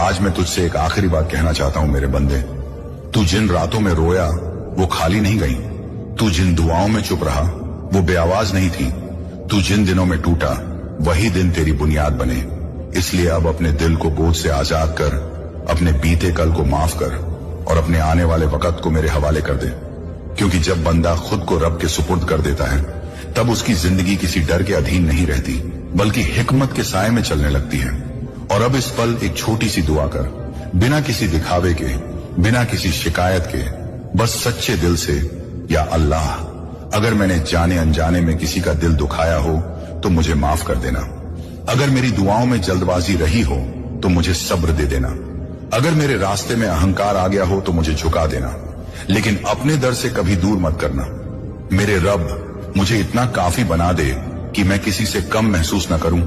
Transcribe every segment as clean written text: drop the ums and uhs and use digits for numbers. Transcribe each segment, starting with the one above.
आज मैं तुझसे एक आखिरी बात कहना चाहता हूं मेरे बंदे। तू जिन रातों में रोया वो खाली नहीं गई, तू जिन दुआओं में चुप रहा वो बेआवाज नहीं थी, तू जिन दिनों में टूटा वही दिन तेरी बुनियाद बने। इसलिए अब अपने दिल को बोझ से आजाद कर, अपने बीते कल को माफ कर और अपने आने वाले वक्त को मेरे हवाले कर दे। क्योंकि जब बंदा खुद को रब के सुपुर्द कर देता है तब उसकी जिंदगी किसी डर के अधीन नहीं रहती, बल्कि हिकमत के साए में चलने लगती है। और अब इस पल एक छोटी सी दुआ कर, बिना किसी दिखावे के, बिना किसी शिकायत के, बस सच्चे दिल से, या अल्लाह, अगर मैंने जाने अनजाने में किसी का दिल दुखाया हो तो मुझे माफ कर देना। अगर मेरी दुआओं में जल्दबाजी रही हो तो मुझे सब्र दे देना। अगर मेरे रास्ते में अहंकार आ गया हो तो मुझे झुका देना, लेकिन अपने दर से कभी दूर मत करना। मेरे रब, मुझे इतना काफी बना दे कि मैं किसी से कम महसूस न करूं,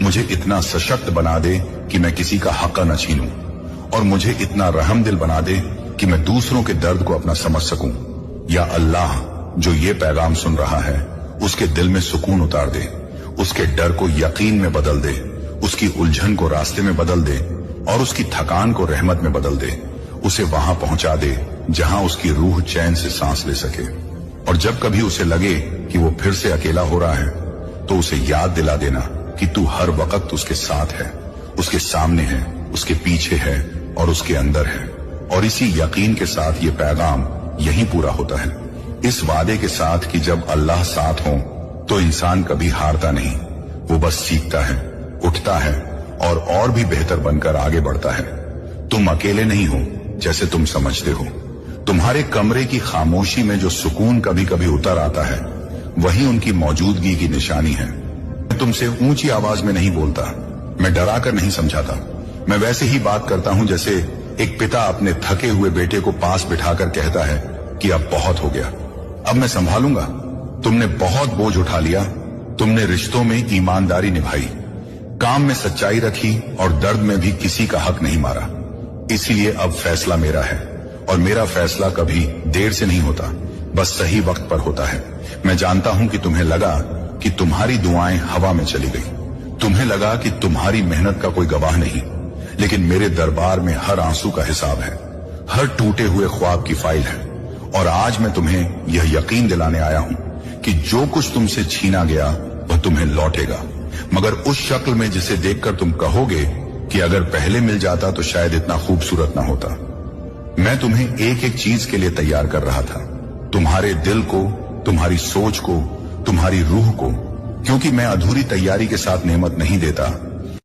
मुझे इतना सशक्त बना दे कि मैं किसी का हक न छीनूं, और मुझे इतना रहम दिल बना दे कि मैं दूसरों के दर्द को अपना समझ सकूं। या अल्लाह, जो ये पैगाम सुन रहा है उसके दिल में सुकून उतार दे, उसके डर को यकीन में बदल दे, उसकी उलझन को रास्ते में बदल दे और उसकी थकान को रहमत में बदल दे। उसे वहां पहुंचा दे जहां उसकी रूह चैन से सांस ले सके। और जब कभी उसे लगे कि वो फिर से अकेला हो रहा है तो उसे याद दिला देना कि तू हर वक्त उसके साथ है, उसके सामने है, उसके पीछे है और उसके अंदर है। और इसी यकीन के साथ ये पैगाम यहीं पूरा होता है, इस वादे के साथ कि जब अल्लाह साथ हो तो इंसान कभी हारता नहीं, वो बस सीखता है, उठता है और भी बेहतर बनकर आगे बढ़ता है। तुम अकेले नहीं हो जैसे तुम समझते हो। तुम्हारे कमरे की खामोशी में जो सुकून कभी कभी उतर आता है वही उनकी मौजूदगी की निशानी है। मैं तुमसे ऊंची आवाज में नहीं बोलता, मैं डरा कर नहीं समझाता, मैं वैसे ही बात करता हूं जैसे एक पिता अपने थके हुए बेटे को पास बिठाकर कहता है कि अब बहुत हो गया, अब मैं संभालूंगा। तुमने बहुत बोझ उठा लिया, तुमने रिश्तों में ईमानदारी निभाई, काम में सच्चाई रखी और दर्द में भी किसी का हक नहीं मारा। इसीलिए अब फैसला मेरा है और मेरा फैसला कभी देर से नहीं होता, बस सही वक्त पर होता है। मैं जानता हूं कि तुम्हें लगा कि तुम्हारी दुआएं हवा में चली गई, तुम्हें लगा कि तुम्हारी मेहनत का कोई गवाह नहीं, लेकिन मेरे दरबार में हर आंसू का हिसाब है, हर टूटे हुए ख्वाब की फाइल है। और आज मैं तुम्हें यह यकीन दिलाने आया हूं कि जो कुछ तुमसे छीना गया वह तुम्हें लौटेगा, मगर उस शक्ल में जिसे देखकर तुम कहोगे कि अगर पहले मिल जाता तो शायद इतना खूबसूरत ना होता। मैं तुम्हें एक एक चीज के लिए तैयार कर रहा था, तुम्हारे दिल को, तुम्हारी सोच को, तुम्हारी रूह को, क्योंकि मैं अधूरी तैयारी के साथ नेमत नहीं देता,